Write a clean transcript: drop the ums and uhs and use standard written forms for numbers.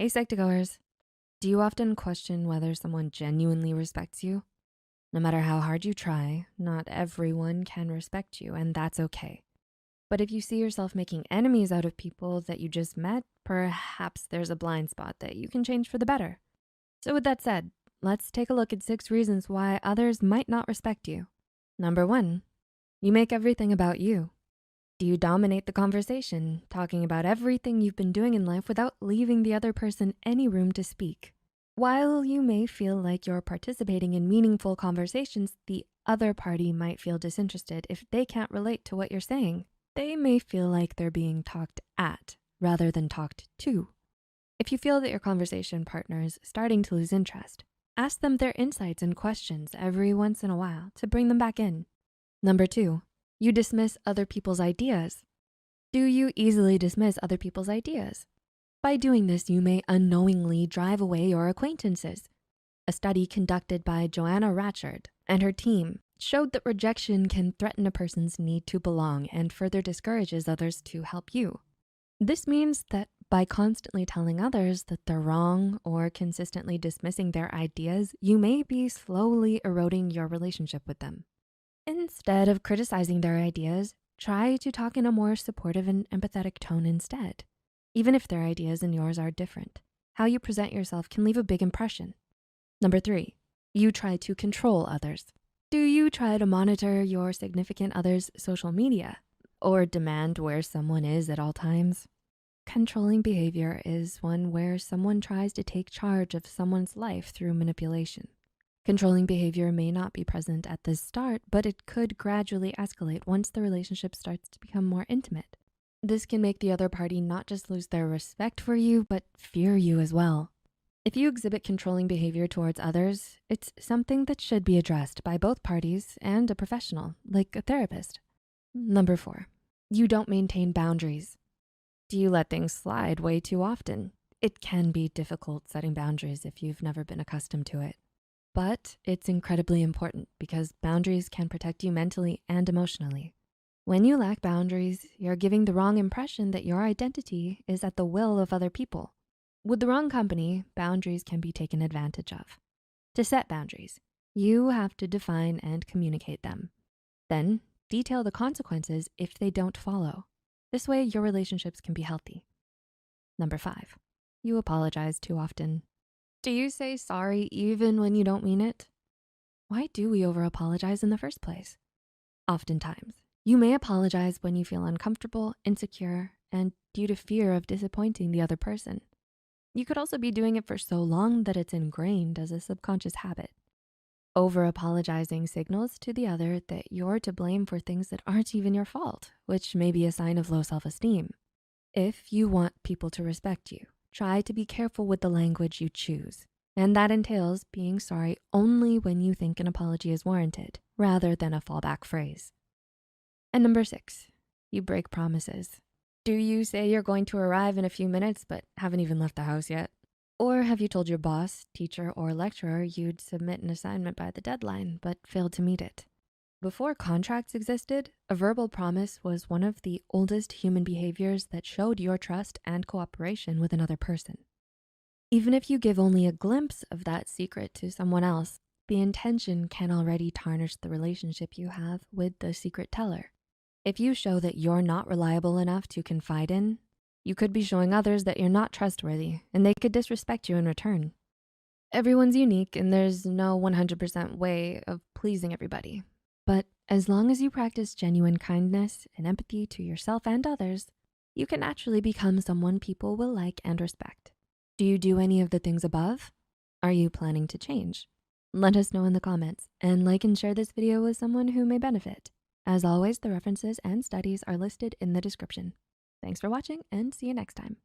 Hey, Psych2Goers. Do you often question whether someone genuinely respects you? No matter how hard you try, not everyone can respect you, and that's okay. But if you see yourself making enemies out of people that you just met, perhaps there's a blind spot that you can change for the better. So with that said, let's take a look at 6 reasons why others might not respect you. Number 1, you make everything about you. Do you dominate the conversation, talking about everything you've been doing in life without leaving the other person any room to speak? While you may feel like you're participating in meaningful conversations, the other party might feel disinterested if they can't relate to what you're saying. They may feel like they're being talked at rather than talked to. If you feel that your conversation partner is starting to lose interest, ask them their insights and questions every once in a while to bring them back in. Number 2, you dismiss other people's ideas. Do you easily dismiss other people's ideas? By doing this, you may unknowingly drive away your acquaintances. A study conducted by Joanna Ratchard and her team showed that rejection can threaten a person's need to belong and further discourages others to help you. This means that by constantly telling others that they're wrong or consistently dismissing their ideas, you may be slowly eroding your relationship with them. Instead of criticizing their ideas, try to talk in a more supportive and empathetic tone instead. Even if their ideas and yours are different, how you present yourself can leave a big impression. Number 3, you try to control others. Do you try to monitor your significant other's social media or demand where someone is at all times? Controlling behavior is one where someone tries to take charge of someone's life through manipulation. Controlling behavior may not be present at the start, but it could gradually escalate once the relationship starts to become more intimate. This can make the other party not just lose their respect for you, but fear you as well. If you exhibit controlling behavior towards others, it's something that should be addressed by both parties and a professional, like a therapist. Number 4, you don't maintain boundaries. Do you let things slide way too often? It can be difficult setting boundaries if you've never been accustomed to it. But it's incredibly important because boundaries can protect you mentally and emotionally. When you lack boundaries, you're giving the wrong impression that your identity is at the will of other people. With the wrong company, boundaries can be taken advantage of. To set boundaries, you have to define and communicate them. Then detail the consequences if they don't follow. This way, your relationships can be healthy. Number 5, you apologize too often. Do you say sorry even when you don't mean it? Why do we over-apologize in the first place? Oftentimes, you may apologize when you feel uncomfortable, insecure, and due to fear of disappointing the other person. You could also be doing it for so long that it's ingrained as a subconscious habit. Over-apologizing signals to the other that you're to blame for things that aren't even your fault, which may be a sign of low self-esteem. If you want people to respect you, try to be careful with the language you choose. And that entails being sorry only when you think an apology is warranted, rather than a fallback phrase. And number 6, you break promises. Do you say you're going to arrive in a few minutes, but haven't even left the house yet? Or have you told your boss, teacher, or lecturer you'd submit an assignment by the deadline, but failed to meet it? Before contracts existed, a verbal promise was one of the oldest human behaviors that showed your trust and cooperation with another person. Even if you give only a glimpse of that secret to someone else, the intention can already tarnish the relationship you have with the secret teller. If you show that you're not reliable enough to confide in, you could be showing others that you're not trustworthy and they could disrespect you in return. Everyone's unique and there's no 100% way of pleasing everybody. But as long as you practice genuine kindness and empathy to yourself and others, you can naturally become someone people will like and respect. Do you do any of the things above? Are you planning to change? Let us know in the comments and like and share this video with someone who may benefit. As always, the references and studies are listed in the description. Thanks for watching and see you next time.